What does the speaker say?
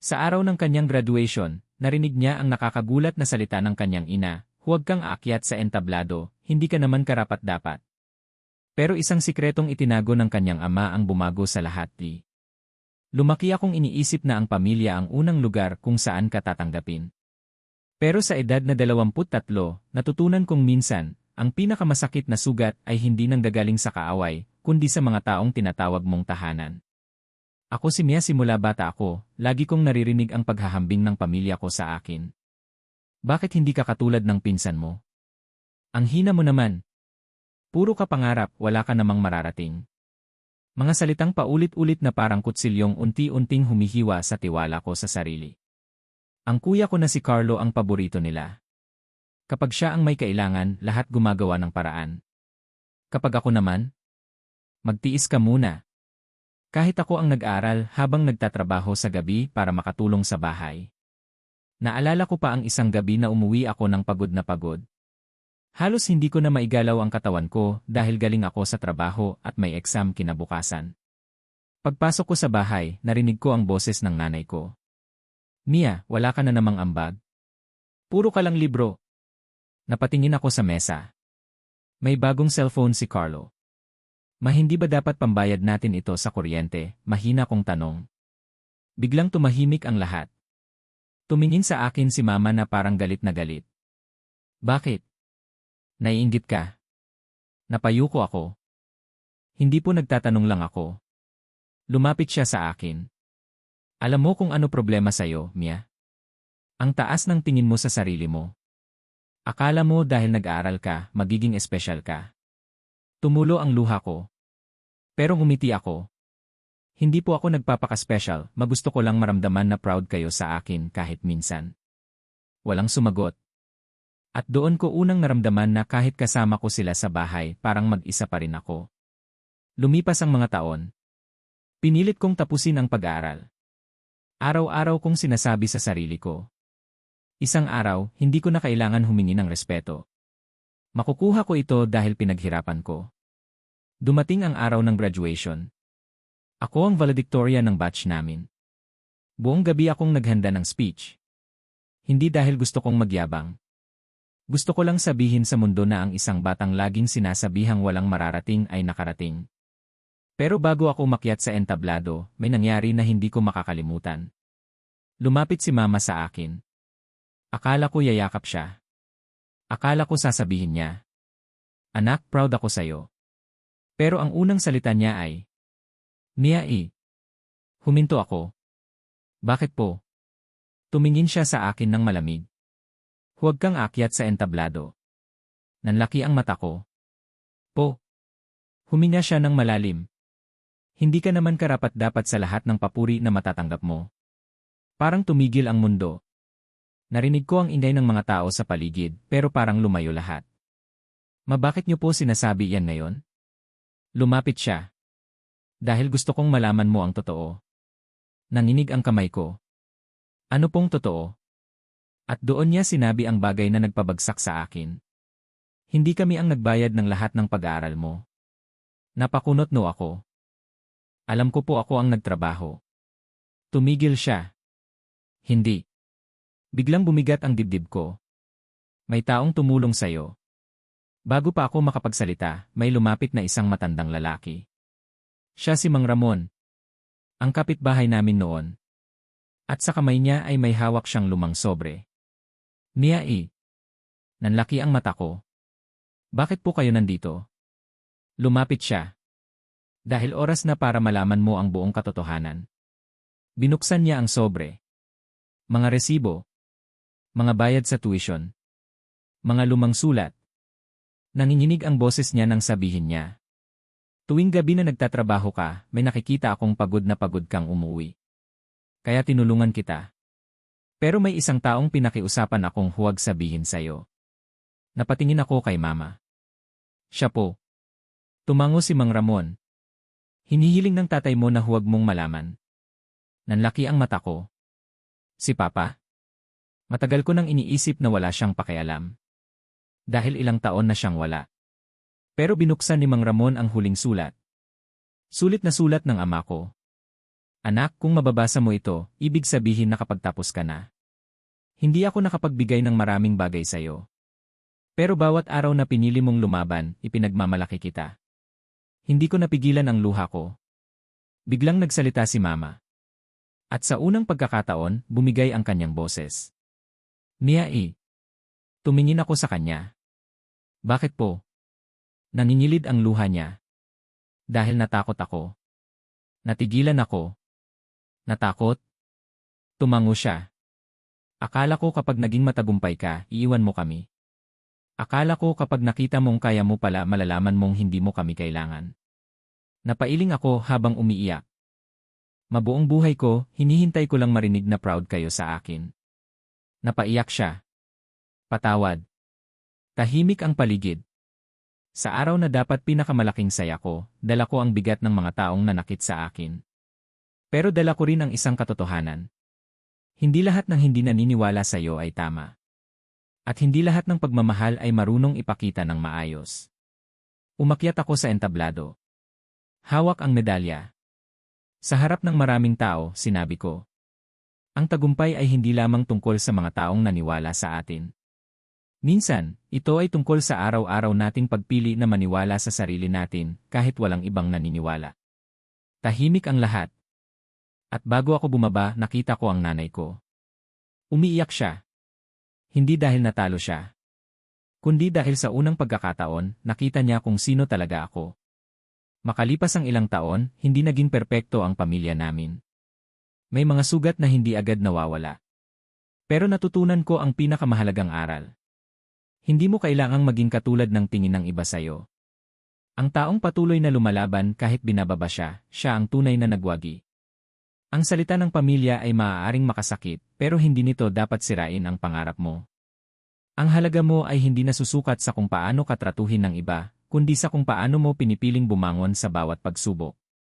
Sa araw ng kanyang graduation, narinig niya ang nakakagulat na salita ng kanyang ina, "Huwag kang aakyat sa entablado, hindi ka naman karapat-dapat." Pero isang sikretong itinago ng kanyang ama ang bumago sa lahat. Lumaki akong iniisip na ang pamilya ang unang lugar kung saan ka tatanggapin. Pero sa edad na 23, natutunan kong minsan, ang pinakamasakit na sugat ay hindi nanggagaling sa kaaway, kundi sa mga taong tinatawag mong tahanan. Ako si Mia simula bata ako, lagi kong naririnig ang paghahambing ng pamilya ko sa akin. Bakit hindi ka katulad ng pinsan mo? Ang hina mo naman. Puro ka pangarap, wala ka namang mararating. Mga salitang paulit-ulit na parang kutsilyong unti-unting humihiwa sa tiwala ko sa sarili. Ang kuya ko na si Carlo ang paborito nila. Kapag siya ang may kailangan, lahat gumagawa ng paraan. Kapag ako naman, magtiis ka muna. Kahit ako ang nag-aral habang nagtatrabaho sa gabi para makatulong sa bahay. Naalala ko pa ang isang gabi na umuwi ako ng pagod na pagod. Halos hindi ko na maigalaw ang katawan ko dahil galing ako sa trabaho at may exam kinabukasan. Pagpasok ko sa bahay, narinig ko ang boses ng nanay ko. "Mia, wala ka na namang ambag? Puro ka lang libro." Napatingin ako sa mesa. May bagong cellphone si Carlo. Hindi ba dapat pambayad natin ito sa kuryente? Mahina kong tanong. Biglang tumahimik ang lahat. Tumingin sa akin si mama na parang galit na galit. "Bakit? Naiinggit ka?" Napayuko ako. "Hindi po, nagtatanong lang ako." Lumapit siya sa akin. "Alam mo kung ano problema sa'yo, Mia? Ang taas ng tingin mo sa sarili mo. Akala mo dahil nag-aaral ka, magiging espesyal ka." Tumulo ang luha ko. Pero ngumiti ako. "Hindi po ako nagpapaka-special, magusto ko lang maramdaman na proud kayo sa akin kahit minsan." Walang sumagot. At doon ko unang naramdaman na kahit kasama ko sila sa bahay, parang mag-isa pa rin ako. Lumipas ang mga taon. Pinilit kong tapusin ang pag-aaral. Araw-araw kong sinasabi sa sarili ko. Isang araw, hindi ko na kailangan humingi ng respeto. Makukuha ko ito dahil pinaghirapan ko. Dumating ang araw ng graduation. Ako ang valedictorian ng batch namin. Buong gabi akong naghanda ng speech. Hindi dahil gusto kong magyabang. Gusto ko lang sabihin sa mundo na ang isang batang laging sinasabihang walang mararating ay nakarating. Pero bago ako umakyat sa entablado, may nangyari na hindi ko makakalimutan. Lumapit si mama sa akin. Akala ko yayakap siya. Akala ko sasabihin niya, "Anak, proud ako sa'yo." Pero ang unang salita niya ay, "Mia." Huminto ako. "Bakit po?" Tumingin siya sa akin ng malamig. "Huwag kang akyat sa entablado." Nanlaki ang mata ko. "Po." Huminga siya ng malalim. "Hindi ka naman karapat-dapat sa lahat ng papuri na matatanggap mo." Parang tumigil ang mundo. Narinig ko ang ingay ng mga tao sa paligid, pero parang lumayo lahat. Bakit niyo po sinasabi yan ngayon?" Lumapit siya. "Dahil gusto kong malaman mo ang totoo." Nanginig ang kamay ko. "Ano pong totoo?" At doon niya sinabi ang bagay na nagpabagsak sa akin. "Hindi kami ang nagbayad ng lahat ng pag-aaral mo." Napakunot no ako. "Alam ko po, ako ang nagtrabaho." Tumigil siya. "Hindi." Biglang bumigat ang dibdib ko. "May taong tumulong sa'yo." Bago pa ako makapagsalita, may lumapit na isang matandang lalaki. Siya si Mang Ramon. Ang kapitbahay namin noon. At sa kamay niya ay may hawak siyang lumang sobre. "Mia." Nanlaki ang mata ko. "Bakit po kayo nandito?" Lumapit siya. "Dahil oras na para malaman mo ang buong katotohanan." Binuksan niya ang sobre. Mga resibo. Mga bayad sa tuition. Mga lumang sulat. Nanginginig ang boses niya nang sabihin niya, "Tuwing gabi na nagtatrabaho ka, may nakikita akong pagod na pagod kang umuwi. Kaya tinulungan kita. Pero may isang taong pinakiusapan akong huwag sabihin sa'yo." Napatingin ako kay mama. "Siya po." Tumango si Mang Ramon. "Hinihiling ng tatay mo na huwag mong malaman." Nanlaki ang mata ko. "Si Papa?" Matagal ko nang iniisip na wala siyang pakialam. Dahil ilang taon na siyang wala. Pero binuksan ni Mang Ramon ang huling sulat. Sulit na sulat ng ama ko. Anak, kung mababasa mo ito, ibig sabihin nakapagtapos ka na. Hindi ako nakapagbigay ng maraming bagay sa'yo. Pero bawat araw na pinili mong lumaban, ipinagmamalaki kita. Hindi ko napigilan ang luha ko. Biglang nagsalita si Mama. At sa unang pagkakataon, bumigay ang kanyang boses. Mia. Tumingin ako sa kanya. Bakit po? Nanginilid ang luha niya. Dahil natakot ako. Natigilan ako. Natakot? Tumango siya. Akala ko kapag naging matagumpay ka, iiwan mo kami. Akala ko kapag nakita mong kaya mo pala malalaman mong hindi mo kami kailangan. Napailing ako habang umiiyak. Mabuong buhay ko, hinihintay ko lang marinig na proud kayo sa akin. Napaiyak siya. Patawad. Tahimik ang paligid. Sa araw na dapat pinakamalaking saya ko, dala ko ang bigat ng mga taong nanakit sa akin. Pero dala ko rin ang isang katotohanan. Hindi lahat ng hindi naniniwala sa iyo ay tama. At hindi lahat ng pagmamahal ay marunong ipakita ng maayos. Umakyat ako sa entablado. Hawak ang medalya. Sa harap ng maraming tao, sinabi ko. Ang tagumpay ay hindi lamang tungkol sa mga taong naniwala sa atin. Minsan, ito ay tungkol sa araw-araw nating pagpili na maniwala sa sarili natin kahit walang ibang naniniwala. Tahimik ang lahat. At bago ako bumaba, nakita ko ang nanay ko. Umiiyak siya. Hindi dahil natalo siya. Kundi dahil sa unang pagkakataon, nakita niya kung sino talaga ako. Makalipas ang ilang taon, hindi naging perpekto ang pamilya namin. May mga sugat na hindi agad nawawala. Pero natutunan ko ang pinakamahalagang aral. Hindi mo kailangang maging katulad ng tingin ng iba sa'yo. Ang taong patuloy na lumalaban kahit binababa siya, siya ang tunay na nagwagi. Ang salita ng pamilya ay maaaring makasakit, pero hindi nito dapat sirain ang pangarap mo. Ang halaga mo ay hindi nasusukat sa kung paano ka tratuhin ng iba, kundi sa kung paano mo pinipiling bumangon sa bawat pagsubok.